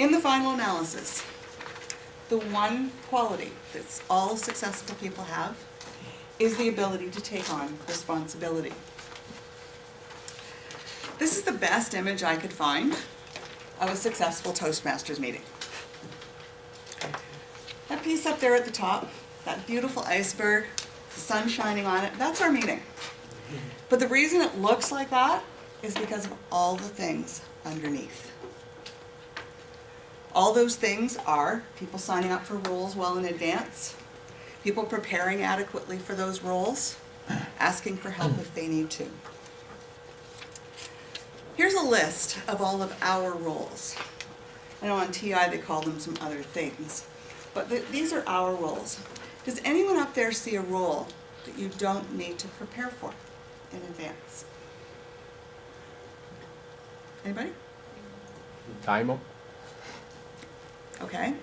In the final analysis, the one quality that all successful people have is the ability to take on responsibility. This is the best image I could find of a successful Toastmasters meeting. That piece up there at the top, that beautiful iceberg, the sun shining on it, that's our meeting. But the reason it looks like that is because of all the things underneath. All those things are people signing up for roles well in advance, people preparing adequately for those roles, asking for help if they need to. Here's a list of all of our roles. I know on TI they call them some other things, but these are our roles. Does anyone up there see a role that you don't need to prepare for in advance? Anybody? Timer. Okay,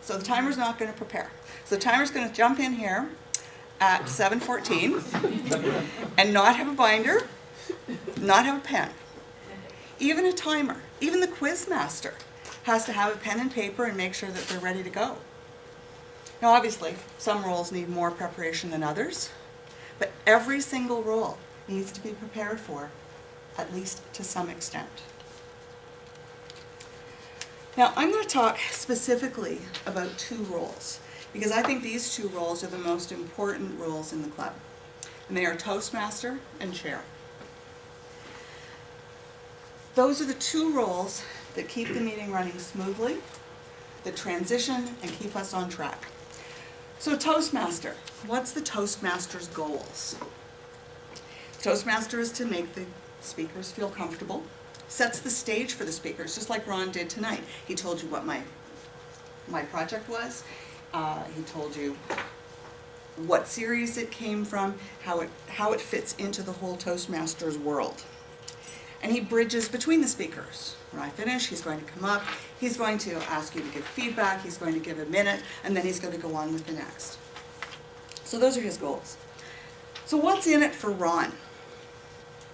so the timer's not going to prepare. So the timer's going to jump in here at 7:14 and not have a binder, not have a pen. Even a timer, even the quiz master has to have a pen and paper and make sure that they're ready to go. Now obviously, some roles need more preparation than others, but every single role needs to be prepared for, at least to some extent. Now, I'm going to talk specifically about two roles, because I think these two roles are the most important roles in the club, and they are Toastmaster and Chair. Those are the two roles that keep the meeting running smoothly, that transition and keep us on track. So Toastmaster, what's the Toastmaster's goals? Toastmaster is to make the speakers feel comfortable, sets the stage for the speakers, just like Ron did tonight. He told you what my project was. He told you what series it came from, how it fits into the whole Toastmasters world. And he bridges between the speakers. When I finish, he's going to come up, he's going to ask you to give feedback, he's going to give a minute, and then he's going to go on with the next. So those are his goals. So what's in it for Ron?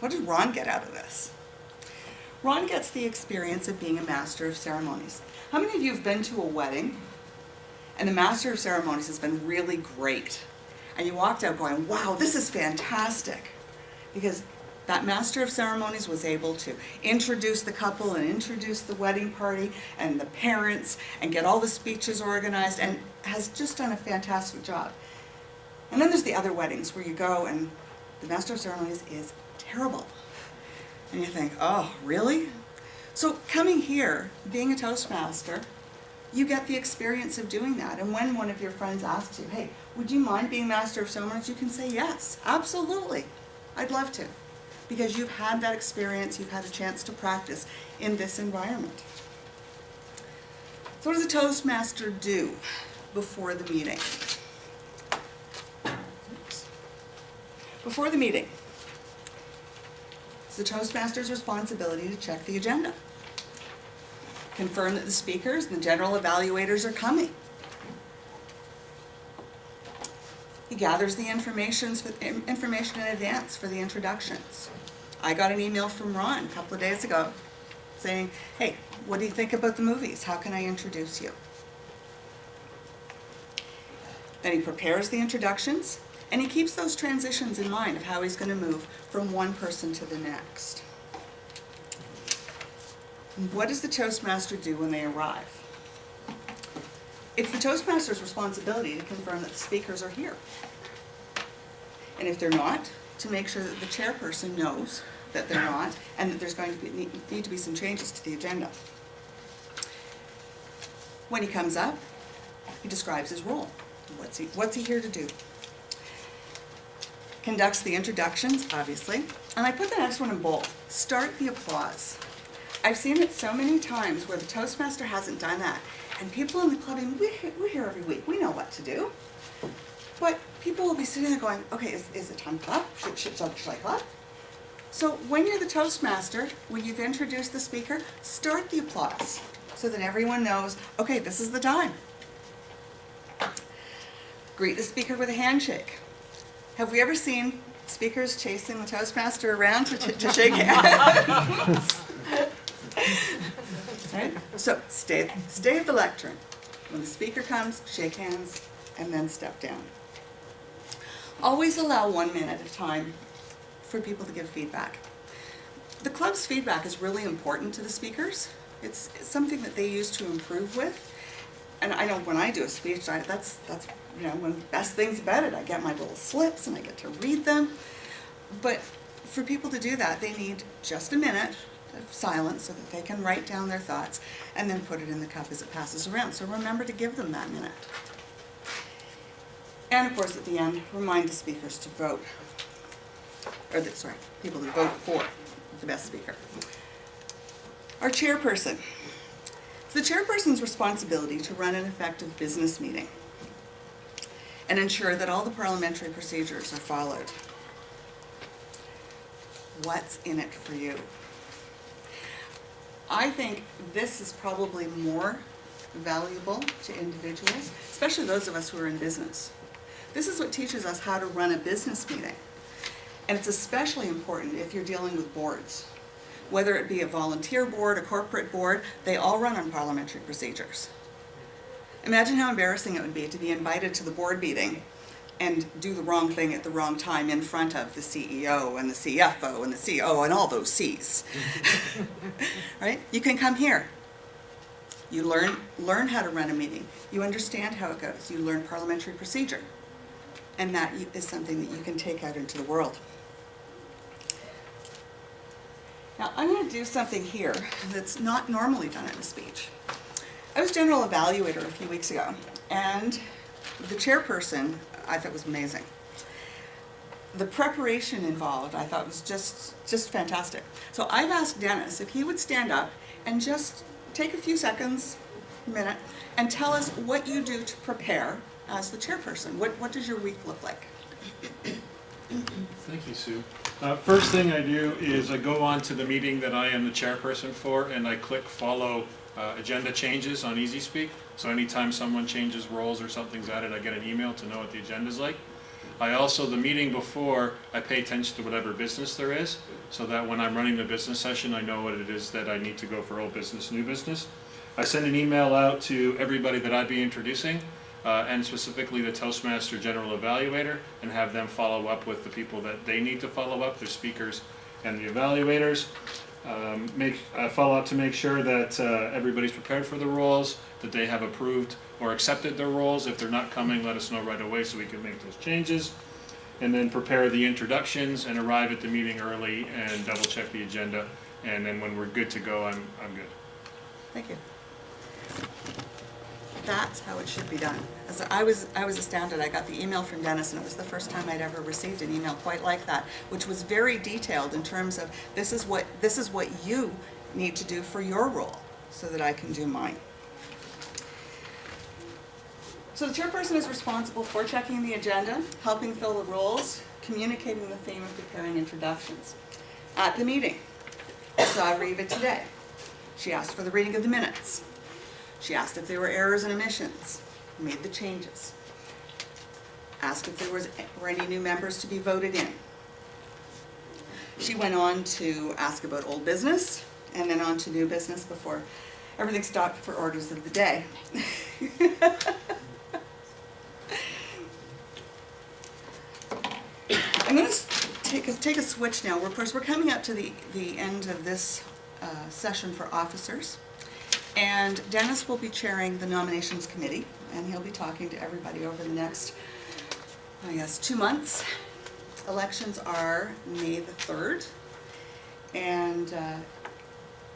What did Ron get out of this? Ron gets the experience of being a master of ceremonies. How many of you have been to a wedding and the master of ceremonies has been really great and you walked out going, wow, this is fantastic, because that master of ceremonies was able to introduce the couple and introduce the wedding party and the parents and get all the speeches organized and has just done a fantastic job. And then there's the other weddings where you go and the master of ceremonies is terrible. And you think, oh, really? So coming here, being a Toastmaster, you get the experience of doing that. And when one of your friends asks you, hey, would you mind being master of ceremonies? You can say, yes, absolutely. I'd love to. Because you've had that experience, you've had a chance to practice in this environment. So what does a Toastmaster do before the meeting? Before the meeting, it's the Toastmaster's responsibility to check the agenda, confirm that the speakers and the general evaluators are coming. He gathers the information in advance for the introductions. I got an email from Ron a couple of days ago saying, hey, what do you think about the movies? How can I introduce you? Then he prepares the introductions, and he keeps those transitions in mind of how he's going to move from one person to the next. And what does the Toastmaster do when they arrive? It's the Toastmaster's responsibility to confirm that the speakers are here. And if they're not, to make sure that the chairperson knows that they're not and that there's going to need to be some changes to the agenda. When he comes up, he describes his role. What's he here to do? Conducts the introductions, obviously. And I put the next one in bold. Start the applause. I've seen it so many times where the Toastmaster hasn't done that. And people in the clubbing, we're here every week. We know what to do. But people will be sitting there going, okay, is it time to clap? Should I clap? So when you're the Toastmaster, when you've introduced the speaker, start the applause so that everyone knows, okay, this is the time. Greet the speaker with a handshake. Have we ever seen speakers chasing the Toastmaster around to shake hands? Right? So stay at the lectern. When the speaker comes, shake hands, and then step down. Always allow 1 minute of time for people to give feedback. The club's feedback is really important to the speakers. It's something that they use to improve with. And I know when I do a speech, that's one of the best things about it. I get my little slips and I get to read them. But for people to do that, they need just a minute of silence so that they can write down their thoughts and then put it in the cup as it passes around. So remember to give them that minute. And of course, at the end, remind the speakers to vote. People to vote for the best speaker. Our chairperson. It's the chairperson's responsibility to run an effective business meeting and ensure that all the parliamentary procedures are followed. What's in it for you? I think this is probably more valuable to individuals, especially those of us who are in business. This is what teaches us how to run a business meeting. And it's especially important if you're dealing with boards. Whether it be a volunteer board, a corporate board, they all run on parliamentary procedures. Imagine how embarrassing it would be to be invited to the board meeting and do the wrong thing at the wrong time in front of the CEO and the CFO and the CO and all those C's. Right? You can come here. You learn how to run a meeting. You understand how it goes. You learn parliamentary procedure. And that is something that you can take out into the world. Now, I'm going to do something here that's not normally done in a speech. I was general evaluator a few weeks ago, and the chairperson I thought was amazing. The preparation involved I thought was just fantastic. So I've asked Dennis if he would stand up and just take a few seconds, a minute, and tell us what you do to prepare as the chairperson. What does your week look like? Thank you, Sue. First thing I do is I go on to the meeting that I am the chairperson for, and I click follow agenda changes on EasySpeak. So anytime someone changes roles or something's added, I get an email to know what the agenda's like. I also, the meeting before, I pay attention to whatever business there is, so that when I'm running the business session, I know what it is that I need to go for old business, new business. I send an email out to everybody that I'd be introducing, and specifically the Toastmaster General Evaluator, and have them follow up with the people that they need to follow up, the speakers and the evaluators. Follow up to make sure that everybody's prepared for the roles, that they have approved or accepted their roles. If they're not coming, let us know right away so we can make those changes. And then prepare the introductions and arrive at the meeting early and double check the agenda. And then when we're good to go, I'm good. Thank you. That's how it should be done. As I was astounded. I got the email from Dennis, and it was the first time I'd ever received an email quite like that, which was very detailed in terms of this is what you need to do for your role, so that I can do mine. So the chairperson is responsible for checking the agenda, helping fill the roles, communicating the theme, and preparing introductions. At the meeting, I saw Reva today. She asked for the reading of the minutes. She asked if there were errors and omissions, made the changes. Asked if there were any new members to be voted in. She went on to ask about old business, and then on to new business before everything stopped for orders of the day. I'm going to take a switch now. Of course, we're coming up to the end of this session for officers. And Dennis will be chairing the nominations committee, and he'll be talking to everybody over the next, 2 months. Elections are May the 3rd, and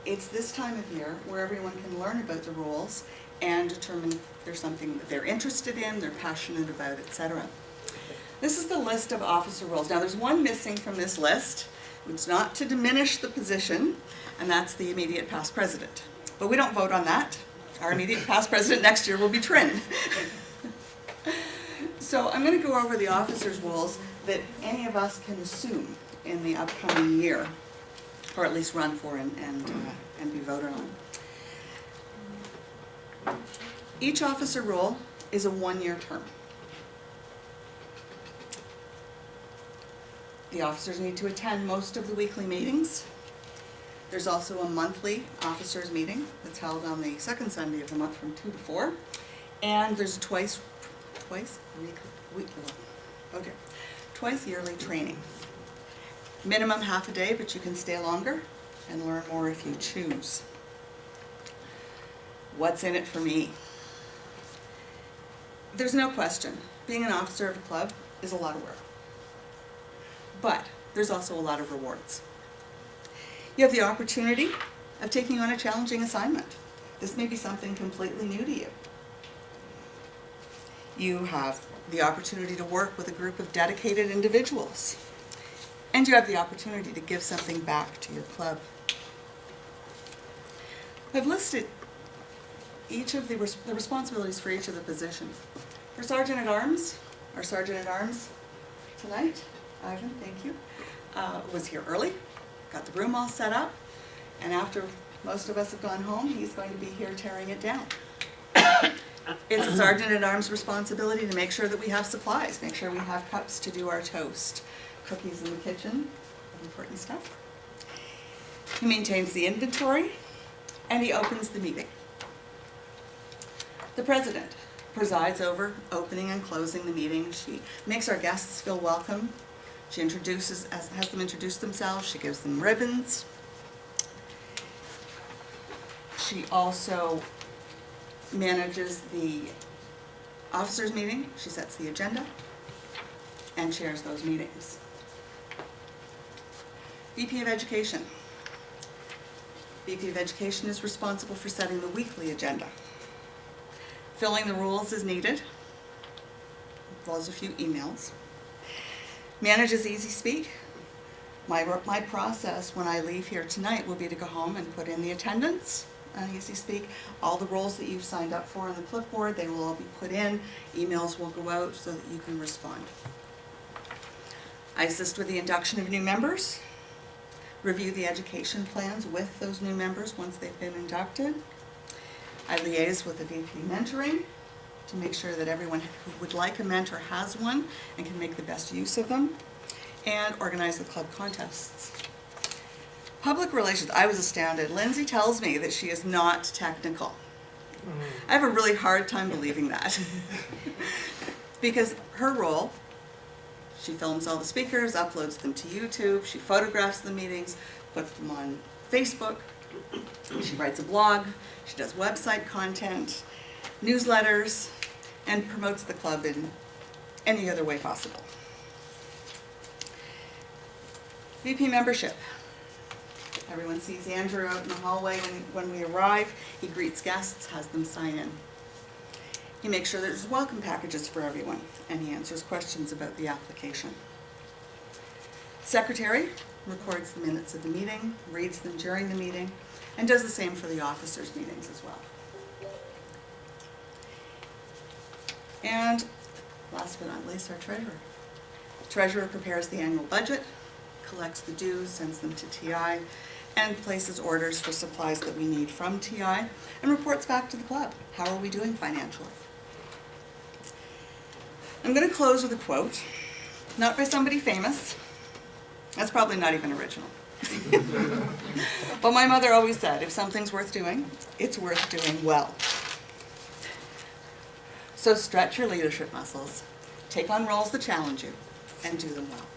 it's this time of year where everyone can learn about the rules and determine if there's something that they're interested in, they're passionate about, etc. This is the list of officer roles. Now, there's one missing from this list. It's not to diminish the position, and that's the immediate past president. But we don't vote on that. Our immediate past president next year will be Trin. So I'm going to go over the officers' roles that any of us can assume in the upcoming year, or at least run for and be voted on. Each officer role is a 1-year term. The officers need to attend most of the weekly meetings. There's also a monthly officers meeting that's held on the second Sunday of the month from 2 to 4. And there's twice yearly training. Minimum half a day, but you can stay longer and learn more if you choose. What's in it for me? There's no question, being an officer of a club is a lot of work. But there's also a lot of rewards. You have the opportunity of taking on a challenging assignment. This may be something completely new to you. You have the opportunity to work with a group of dedicated individuals. And you have the opportunity to give something back to your club. I've listed each of the responsibilities for each of the positions. For Sergeant at Arms, our Sergeant at Arms tonight, Ivan, thank you, was here early, got the room all set up, and after most of us have gone home, he's going to be here tearing it down. It's a Sergeant at Arms' responsibility to make sure that we have supplies, make sure we have cups to do our toast, cookies in the kitchen, important stuff. He maintains the inventory, and he opens the meeting. The President presides over opening and closing the meeting. She makes our guests feel welcome. She has them introduce themselves. She gives them ribbons. She also manages the officers' meeting. She sets the agenda and chairs those meetings. VP of Education. VP of Education is responsible for setting the weekly agenda. Filling the rules as needed, as well as a few emails. Manages Easy Speak. My process when I leave here tonight will be to go home and put in the attendance on Easy Speak. All the roles that you've signed up for on the clipboard, they will all be put in. Emails will go out so that you can respond. I assist with the induction of new members. Review the education plans with those new members once they've been inducted. I liaise with the VP mentoring to make sure that everyone who would like a mentor has one and can make the best use of them, and organize the club contests. Public relations, I was astounded. Lindsay tells me that she is not technical. I have a really hard time believing that. Because her role, she films all the speakers, uploads them to YouTube, she photographs the meetings, puts them on Facebook, she writes a blog, she does website content, newsletters, and promotes the club in any other way possible. VP membership. Everyone sees Andrew out in the hallway when we arrive. He greets guests, has them sign in. He makes sure there's welcome packages for everyone, and he answers questions about the application. Secretary records the minutes of the meeting, reads them during the meeting, and does the same for the officers' meetings as well. And last but not least, our treasurer. Treasurer prepares the annual budget, collects the dues, sends them to TI, and places orders for supplies that we need from TI, and reports back to the club. How are we doing financially? I'm going to close with a quote, not by somebody famous. That's probably not even original. But my mother always said, if something's worth doing, it's worth doing well. So stretch your leadership muscles, take on roles that challenge you, and do them well.